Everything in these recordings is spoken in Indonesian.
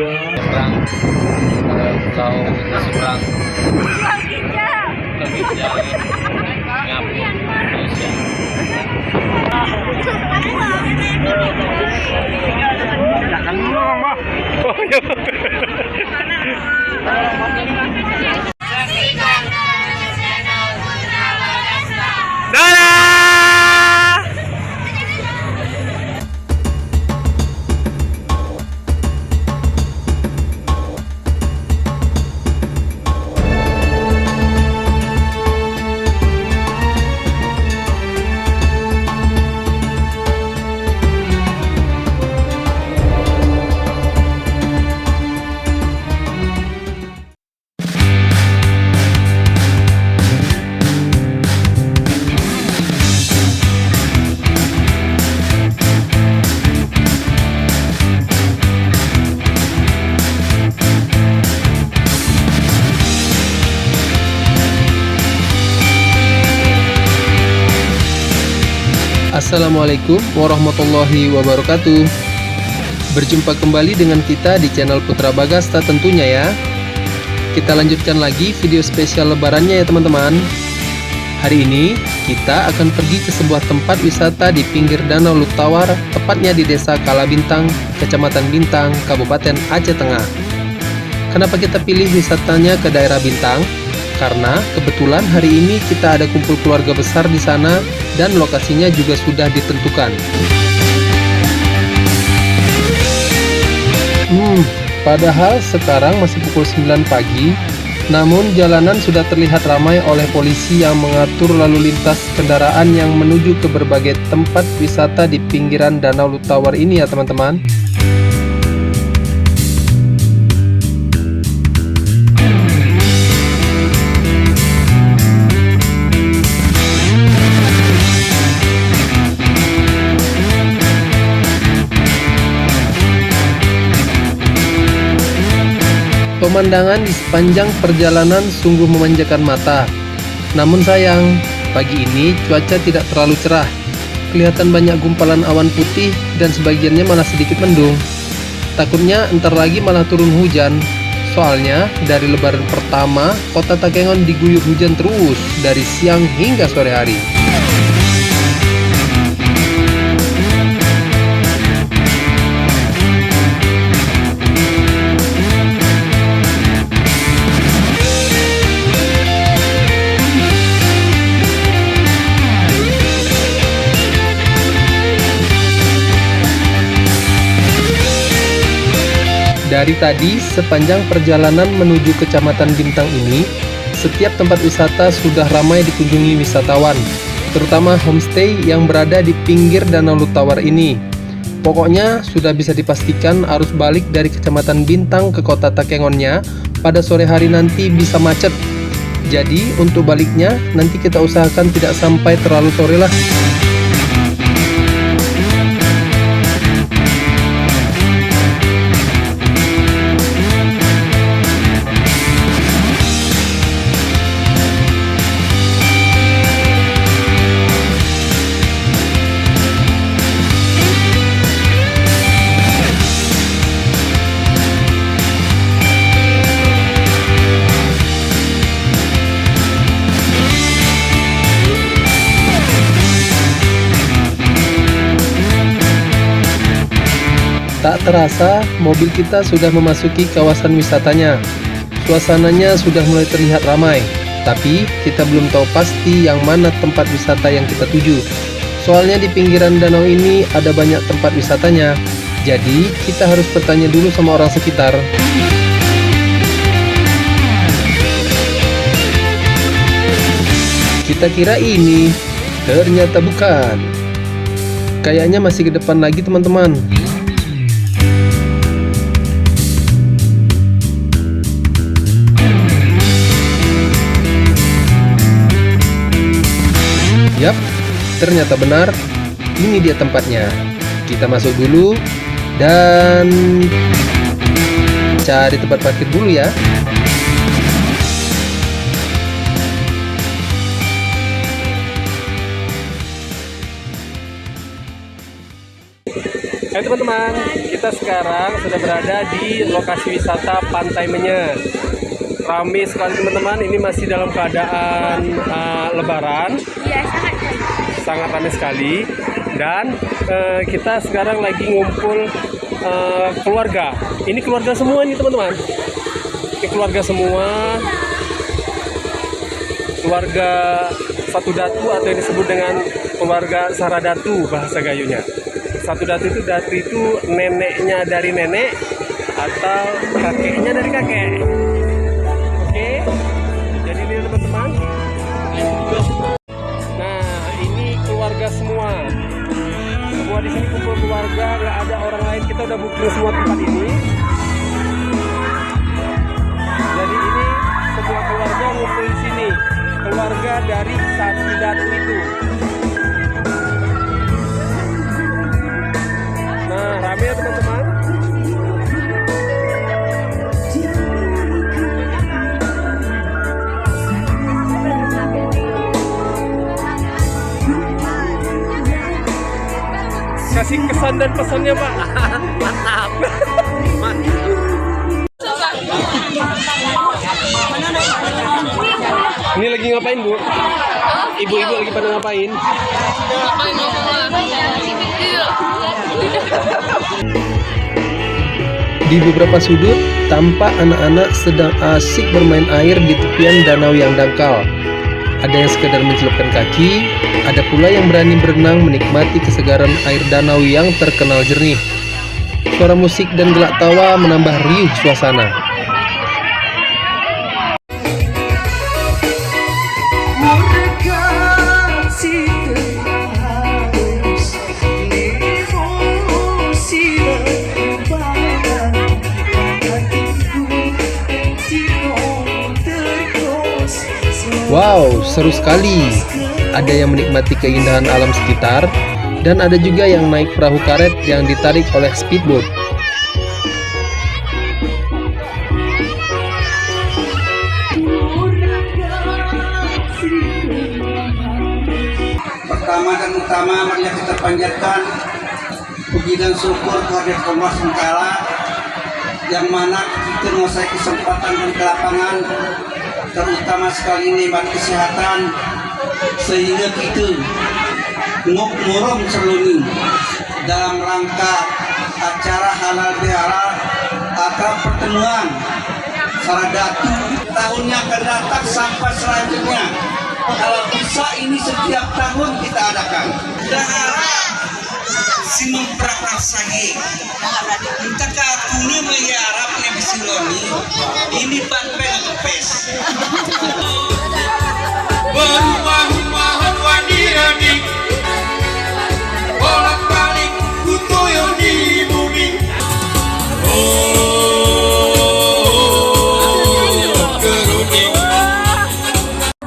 Seberang pulau seberang Indonesia, Singapura, Malaysia. Assalamualaikum warahmatullahi wabarakatuh. Berjumpa kembali dengan kita di channel Putra Bagasta tentunya ya. Kita lanjutkan lagi video spesial lebarannya ya teman-teman. Hari ini kita akan pergi ke sebuah tempat wisata di pinggir Danau Lutawar, tepatnya di Desa Kalabintang, Kecamatan Bintang, Kabupaten Aceh Tengah. Kenapa kita pilih wisatanya ke daerah Bintang? Karena kebetulan hari ini kita ada kumpul keluarga besar di sana dan lokasinya juga sudah ditentukan. Padahal sekarang masih pukul 9 pagi, namun jalanan sudah terlihat ramai oleh polisi yang mengatur lalu lintas kendaraan yang menuju ke berbagai tempat wisata di pinggiran Danau Lutawar ini ya teman-teman. Pemandangan di sepanjang perjalanan sungguh memanjakan mata. Namun sayang, pagi ini cuaca tidak terlalu cerah. Kelihatan banyak gumpalan awan putih dan sebagiannya malah sedikit mendung. Takutnya entar lagi malah turun hujan. Soalnya dari lebaran pertama, kota Takengon diguyur hujan terus dari siang hingga sore hari. Dari tadi, sepanjang perjalanan menuju Kecamatan Bintang ini, setiap tempat wisata sudah ramai dikunjungi wisatawan, terutama homestay yang berada di pinggir Danau Lutawar ini. Pokoknya sudah bisa dipastikan arus balik dari Kecamatan Bintang ke kota Takengonnya pada sore hari nanti bisa macet. Jadi untuk baliknya nanti kita usahakan tidak sampai terlalu sore lah. Tak terasa, mobil kita sudah memasuki kawasan wisatanya. Suasananya sudah mulai terlihat ramai, tapi kita belum tahu pasti yang mana tempat wisata yang kita tuju. Soalnya di pinggiran danau ini ada banyak tempat wisatanya, jadi kita harus bertanya dulu sama orang sekitar. Kita kira ini, ternyata bukan. Kayaknya masih ke depan lagi teman-teman. Yap, ternyata benar, ini dia tempatnya. Kita masuk dulu dan cari tempat parkir dulu ya. Hai teman-teman, kita sekarang sudah berada di lokasi wisata Pantai Menye. Ramai sekali teman-teman, ini masih dalam keadaan lebaran. Iya, Sangat ramai sekali. Dan kita sekarang lagi ngumpul keluarga. Ini keluarga semua nih teman-teman. Ini keluarga semua. Keluarga Satu Datu atau yang disebut dengan keluarga Saradatu bahasa Gayunya. Satu Datu itu neneknya dari nenek atau kakeknya dari kakek. Oke, jadi ini teman-teman. Nah, ini keluarga semua. Semua di sini kumpul keluarga, nggak ada orang lain. Kita udah booking semua tempat ini. Jadi ini semua keluarga ngumpul di sini. Keluarga dari Satu Datu itu. Nah, rame ya teman-teman. Kasih kesan dan pesannya, Pak. Mantap. Ini lagi ngapain, Bu? Ibu-ibu lagi pada ngapain? Di beberapa sudut, tampak anak-anak sedang asik bermain air di tepian danau yang dangkal. Ada yang sekedar mencelupkan kaki, ada pula yang berani berenang menikmati kesegaran air danau yang terkenal jernih. Suara musik dan gelak tawa menambah riuh suasana. Wow, seru sekali. Ada yang menikmati keindahan alam sekitar, dan ada juga yang naik perahu karet yang ditarik oleh speedboat. Pertama dan utama marilah kita panjatkan puji dan syukur kehadirat Allah SWT yang mana kita menguasai kesempatan dan kelapangan, terutama sekali nikmat kesehatan, sehingga kita murung seruni dalam rangka acara halal bihalal atau pertemuan Saradatu tahun yang akan datang sampai selanjutnya. Kalau bisa ini setiap tahun kita adakan. Dan harap si memprakarsai minta kakuni mengharap lebih siloni ini panpel pes. Berumah-umahan wadirani bolak-balik kutoyo di bumi.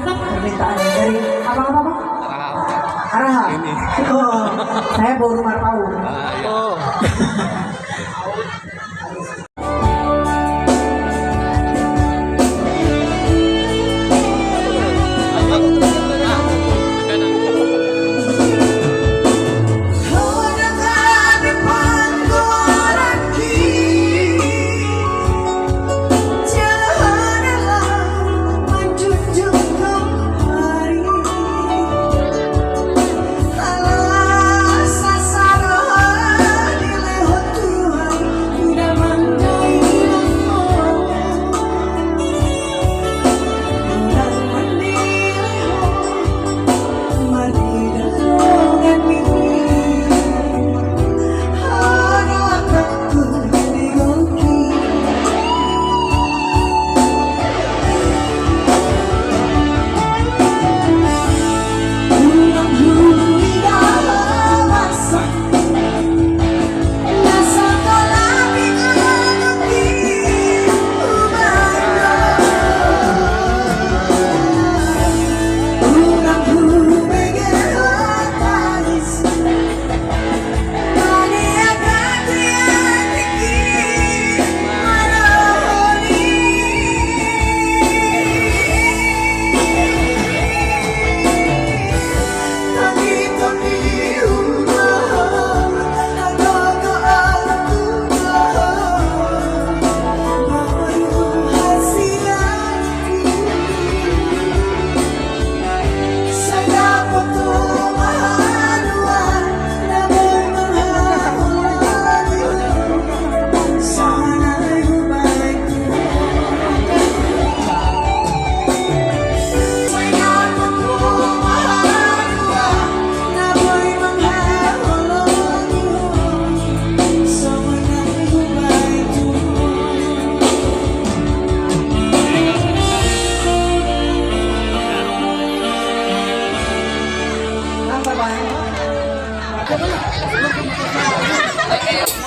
Permintaan dari apa? Araha. Oh, saya baru marpau. Oh.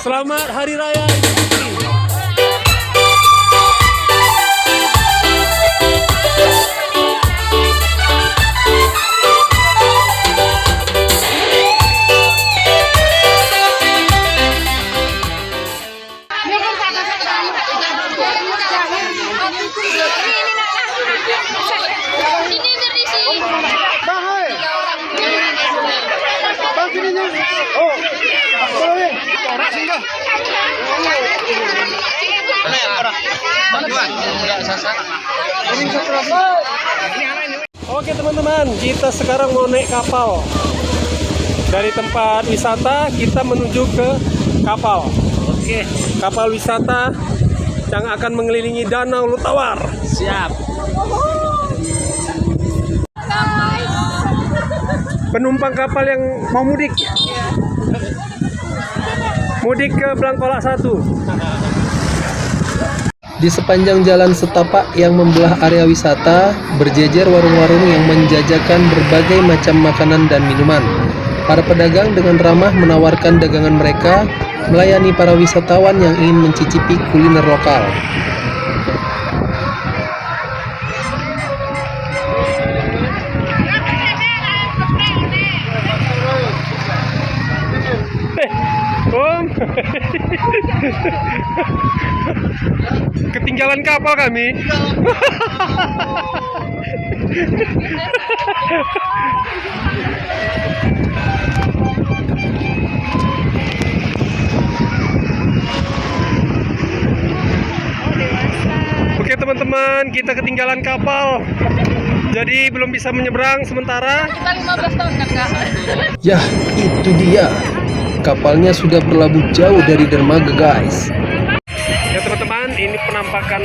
Selamat Hari Raya Idul Fitri. Oke teman-teman, kita sekarang mau naik kapal. Dari tempat wisata kita menuju ke kapal. Oke, kapal wisata yang akan mengelilingi Danau Lutawar. Siap. Penumpang kapal yang mau mudik ke Blangkolak 1. Di sepanjang jalan setapak yang membelah area wisata, berjejer warung-warung yang menjajakan berbagai macam makanan dan minuman. Para pedagang dengan ramah menawarkan dagangan mereka, melayani para wisatawan yang ingin mencicipi kuliner lokal. Om, ketinggalan kapal kami. Oke teman-teman, kita ketinggalan kapal. Jadi belum bisa menyeberang sementara. Kita 15 tahun kan Kak? Yah, itu dia. Kapalnya sudah berlabuh jauh dari dermaga, guys. Ya teman-teman, ini penampakan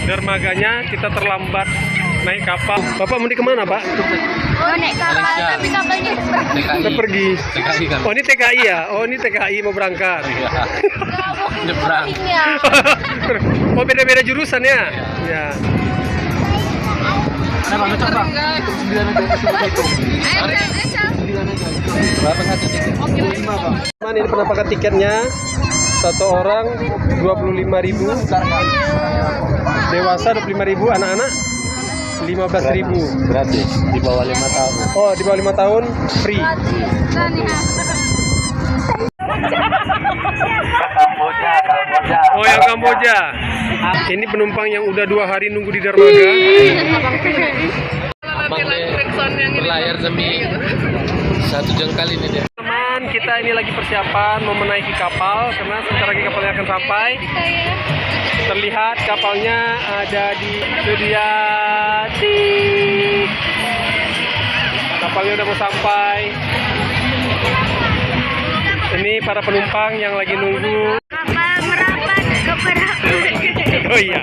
dermaganya. Kita terlambat naik kapal. Bapak mau kemana, Pak? Oh, naik kapal, tapi kapalnya Kita pergi. TKI kan. Oh, ini TKI ya? Oh, ini TKI mau berangkat. Iya. Nyebrang. Oh, beda-beda jurusan ya? Ya. Berapa satu tiket? Teman, ini penampakan tiketnya. Satu orang 25.000. Dewasa 25.000, anak-anak 15.000. Gratis. Di bawah 5 tahun. Oh, di bawah 5 tahun free. Oh, yang Kamboja. Ini penumpang yang udah 2 hari nunggu di dermaga. Abang deh berlayar demi 1 jengkal ini deh. Teman, kita ini lagi persiapan mau menaiki kapal karena sebentar lagi kapalnya akan sampai. Terlihat kapalnya ada di dia. Kapalnya udah mau sampai. Ini para penumpang yang lagi nunggu. Kapal merapat ke perahu. Oh iya.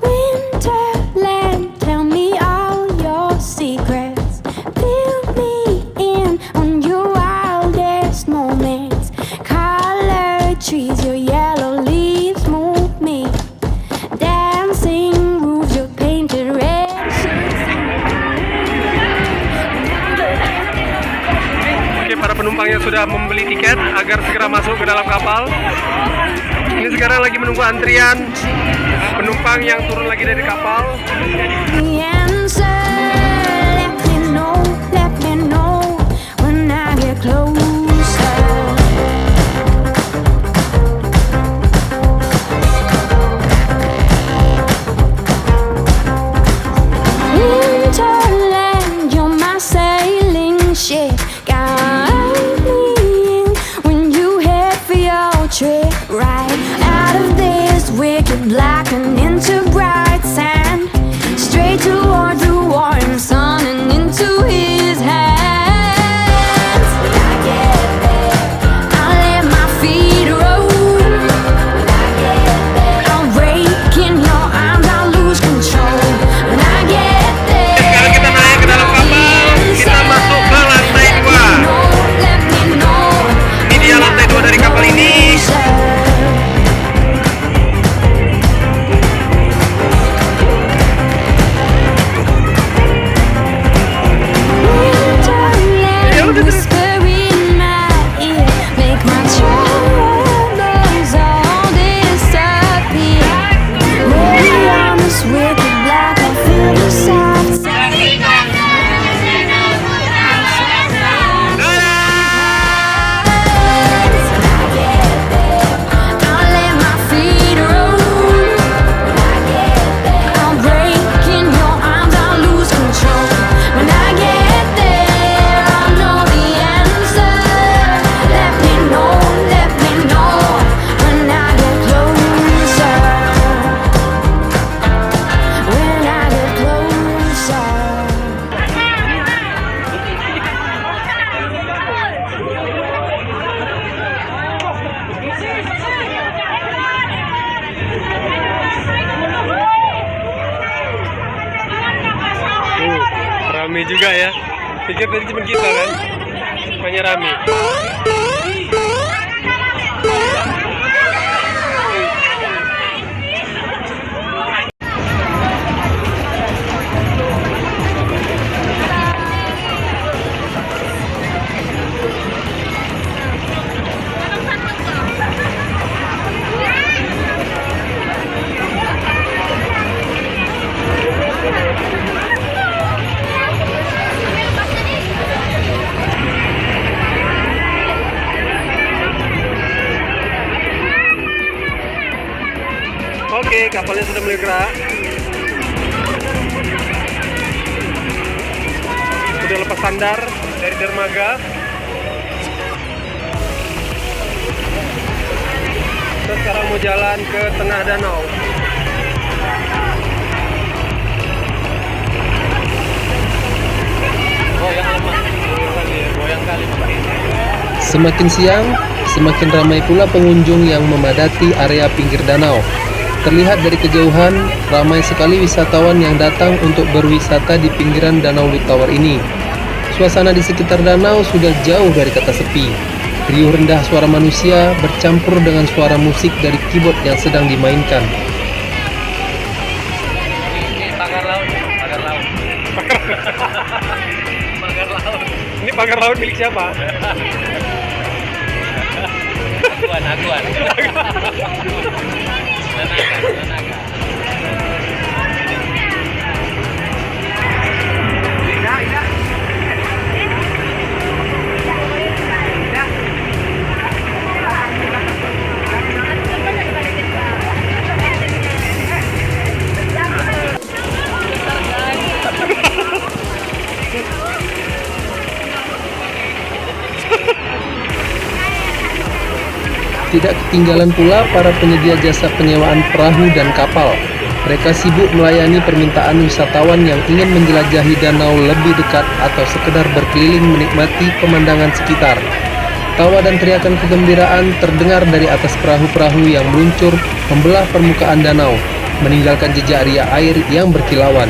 Winterland, tell me all your secrets. Fill me in on your wildest moments. Colored trees, your yellow leaves move me. Dancing roofs, your painted red sheets. Oke, para penumpang yang sudah membeli tiket agar segera masuk ke dalam kapal. Ini sekarang lagi menunggu antrian penumpang yang turun lagi dari kapal. The answer, let me know when I get closer. Winterland, you're my sailing ship. Guide me in when you head for your trip. Right out of this wicked black and into bright sand. Straight toward the warm sun and into his hands. When I get there, I'll let my feet roll. When I get there, I'll break in your arms, I'll lose control. When I get there, Sekarang kita naik ke dalam kapal. Kita masuk ke lantai 2. let me know. Ini dia lantai 2 dari kapal ini. rame juga ya. Pikir tadi cuma kita kan, rupanya rame. Oke, kapalnya sudah mulai gerak. Sudah lepas sandar dari dermaga. Kita sekarang mau jalan ke tengah danau. Semakin siang, semakin ramai pula pengunjung yang memadati area pinggir danau. Terlihat dari kejauhan, ramai sekali wisatawan yang datang untuk berwisata di pinggiran Danau Lutawar ini. Suasana di sekitar danau sudah jauh dari kata sepi. Riuh rendah suara manusia bercampur dengan suara musik dari keyboard yang sedang dimainkan. Ini pagar laut. Pagar laut. Ini pagar laut milik siapa? Aguan. Nanaga. Tidak ketinggalan pula para penyedia jasa penyewaan perahu dan kapal. Mereka sibuk melayani permintaan wisatawan yang ingin menjelajahi danau lebih dekat atau sekedar berkeliling menikmati pemandangan sekitar. Tawa dan teriakan kegembiraan terdengar dari atas perahu-perahu yang meluncur membelah permukaan danau, meninggalkan jejak ria air yang berkilauan.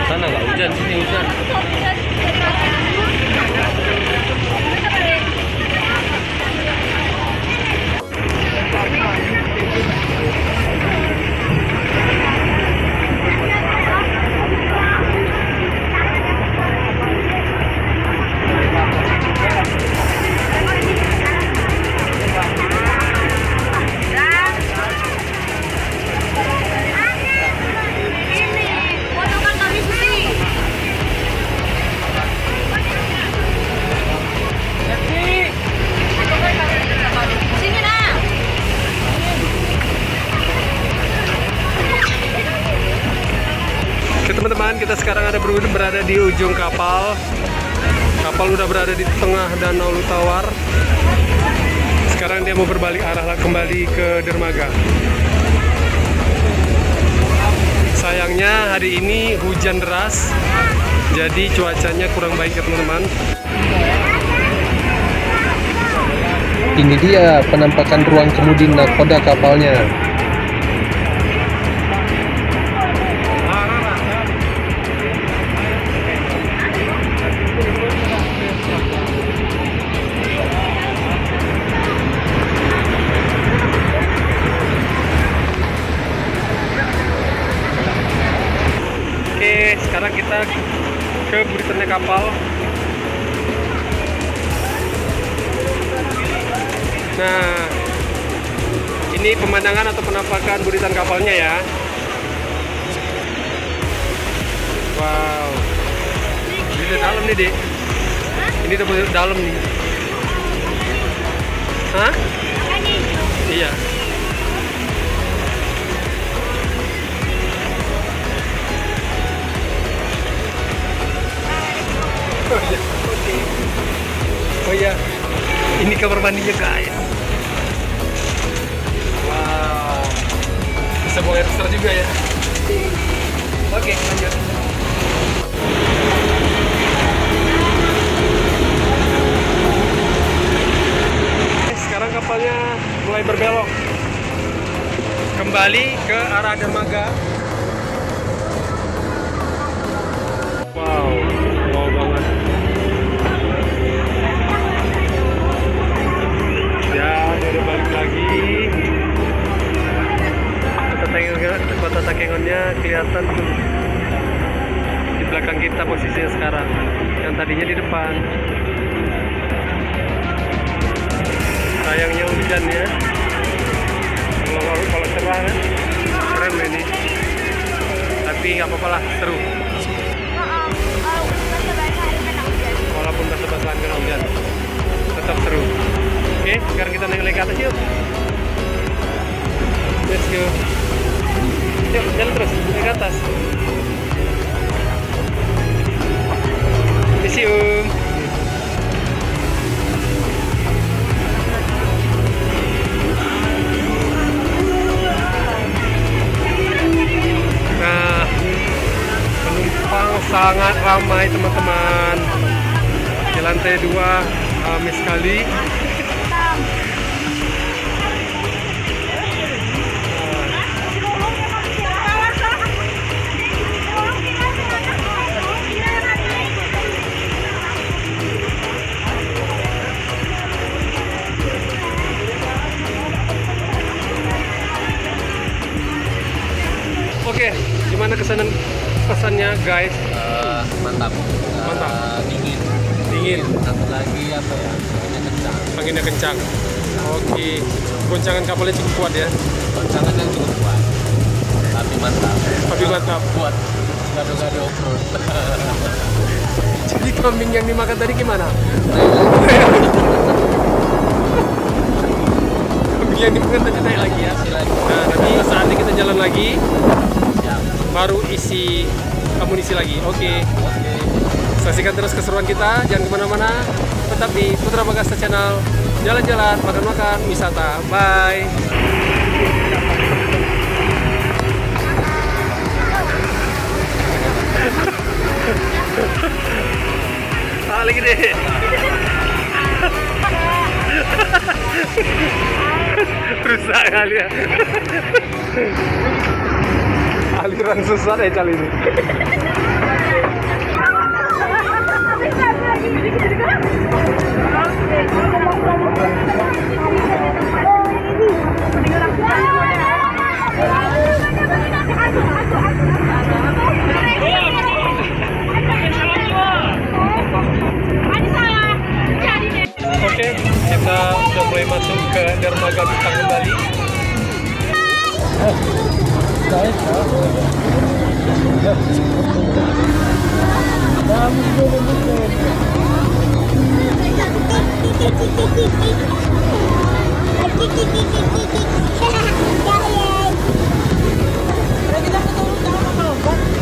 Sana nggak hujan, sini hujan. Oke teman-teman, kita sekarang berada di ujung kapal. Kapal udah berada di tengah Danau Lutawar. Sekarang dia mau berbalik arah kembali ke dermaga. Sayangnya hari ini hujan deras, jadi cuacanya kurang baik ya teman-teman. Ini dia penampakan ruang kemudi nakoda kapalnya. Oke, sekarang kita ke buritannya kapal. Nah, ini pemandangan atau penampakan buritan kapalnya ya. Wow, ini udah dalam nih dek. Ini udah dalam nih. Hah? Iya. Oh iya, ini kamar mandinya guys. Wow. bisa buang air besar juga ya. Oke, lanjut. Sekarang kapalnya mulai berbelok kembali ke arah dermaga. Wow, wow banget. Ya, udah balik lagi. Kota Takengonnya kelihatan tuh di belakang kita posisinya sekarang. Yang tadinya di depan. Sayangnya hujan ya. Kalau cerah kan keren ini. Tapi nggak apa-apa lah, seru. Walaupun basah-basahan kena hujan, tetap seru. Oke, sekarang kita naik lagi ke atas yuk. Let's go. Yuk, jalan terus naik ke atas. Misi Nah, penumpang sangat ramai teman-teman. Di lantai 2 ramai sekali. Oke, gimana pesannya guys? Mantap. Mantap. Dingin. Satu lagi apa ya? Anginnya kencang. Oke, goncangan kapalnya cukup kuat ya. Goncangannya cukup kuat. Tapi mantap. Buat gado-gado off-road. Jadi kambing yang dimakan tadi gimana? Kambing yang dimakan tadi naik lagi ya. Nah, nanti saatnya kita jalan lagi. Baru isi amunisi lagi. Oke. Saksikan terus keseruan kita. Jangan kemana-mana. Tetap di Putra Bagasta Channel. Jalan-jalan, makan-makan, wisata. Bye. Lagi deh. Rusak kali ya. Aliran sesat ya kali ini. Oke, kita sudah mulai masuk ke dermaga Bintang kembali.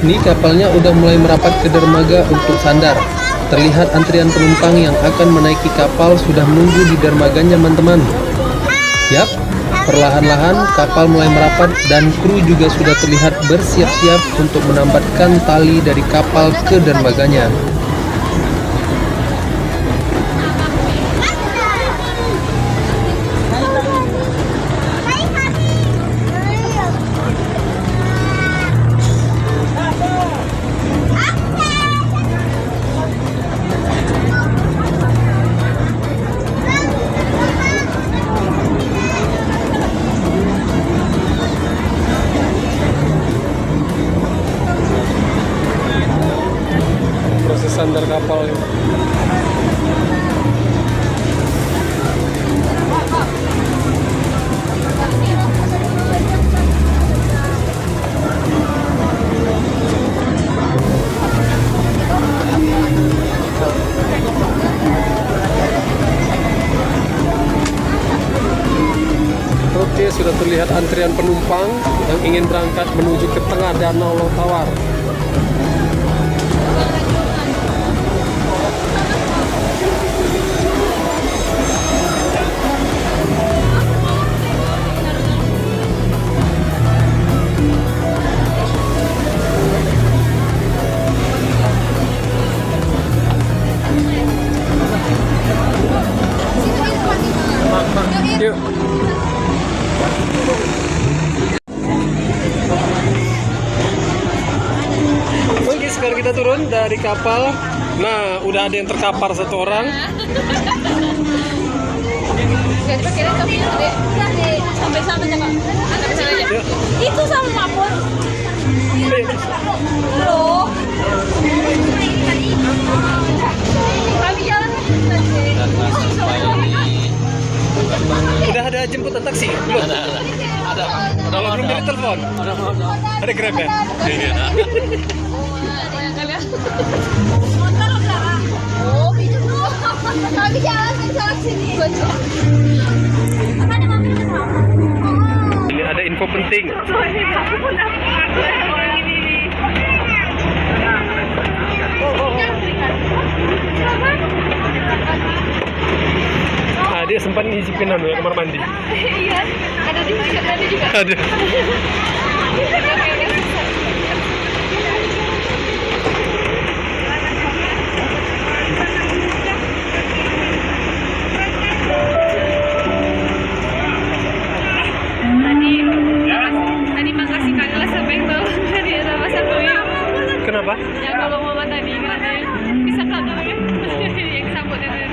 Ini kapalnya udah mulai merapat ke dermaga untuk sandar. Terlihat antrian penumpang yang akan menaiki kapal sudah menunggu di dermaganya teman-teman. Yap, perlahan-lahan kapal mulai merapat dan kru juga sudah terlihat bersiap-siap untuk menambatkan tali dari kapal ke dermaganya. Sandar kapal ini. Oke, sudah terlihat antrian penumpang yang ingin berangkat menuju ke tengah danau Lotawar. Yuk. Oke, sekarang kita turun dari kapal. Nah, udah ada yang terkapar satu orang. Jadi pakai topi itu deh. Sampai-sampai aja, Kak. Ya. Itu sama pun. Loh. Kami jalan Udah ada jemputan taksi? Belum? Ada. Belum dari telepon? Ada Grab ya? motor enggak? Oh, gitu dong. Kami jalan ke sini. Mana kami udah Ini ada info penting. Dia sempat nyicipin ya kamar mandi. Iya, ada di mana tadi juga. Ada. Tadi makasih Kak sampai tahu dari sama Sakoya. Kenapa? Yang kalau mama tadi katanya bisa kakak ya. Yang sambut tadi.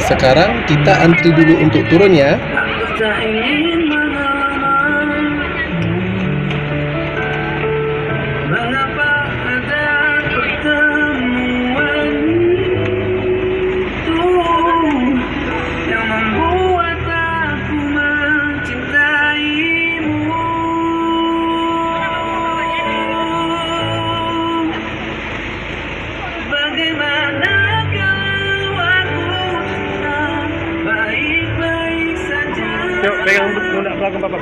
Sekarang kita antri dulu untuk turun ya. Yuk, pegang pundak belakang papa.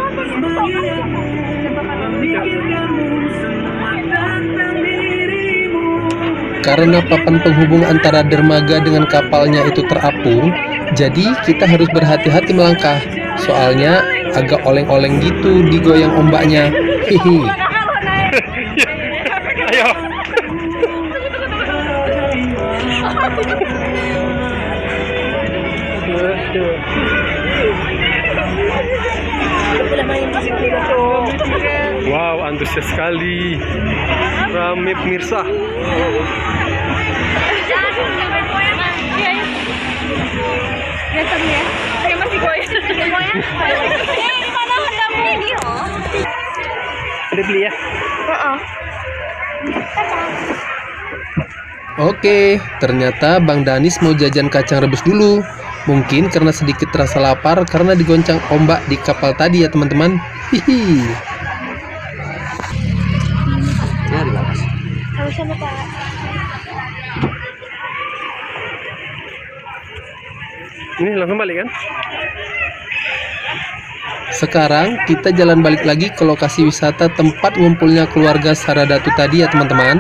Karena papan penghubung antara dermaga dengan kapalnya itu terapung, jadi kita harus berhati-hati melangkah. Soalnya agak oleng-oleng gitu digoyang ombaknya. Hihi. Ayo. Wow, antusias sekali. Rame pemirsa. Biasa ya. Kayak masih goyang. Di mana hendamu ini, oh? Ada beli ya? Heeh. Oke, ternyata Bang Danis mau jajan kacang rebus dulu. Mungkin karena sedikit terasa lapar karena digoncang ombak di kapal tadi ya teman-teman. Hihi. Sama-sama, Pak. Ini langsung balik kan? Sekarang kita jalan balik lagi ke lokasi wisata tempat ngumpulnya keluarga Saradatu tadi ya teman-teman.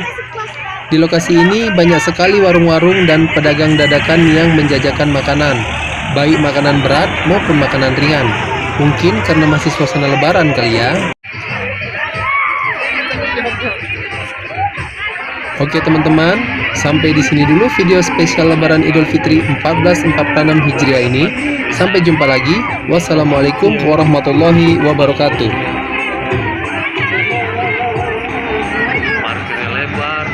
Di lokasi ini banyak sekali warung-warung dan pedagang dadakan yang menjajakan makanan, baik makanan berat maupun makanan ringan. Mungkin karena masih suasana lebaran kali ya. Oke teman-teman, sampai di sini dulu video spesial Lebaran Idul Fitri 1446 Hijriah ini. Sampai jumpa lagi. Wassalamualaikum warahmatullahi wabarakatuh. Parkirnya lebar.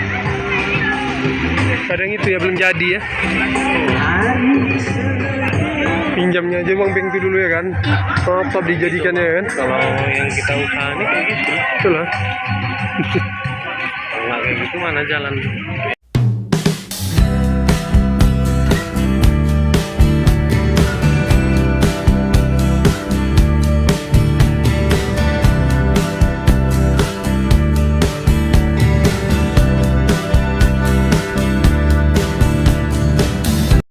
Kadang itu ya belum jadi ya. Pinjamnya aja Bang Bengtu dulu ya kan. Apa dijadikannya kan? Kalau yang kita usaha ini kayak gitu. Itulah. Kalau nggak kayak gitu mana jalan?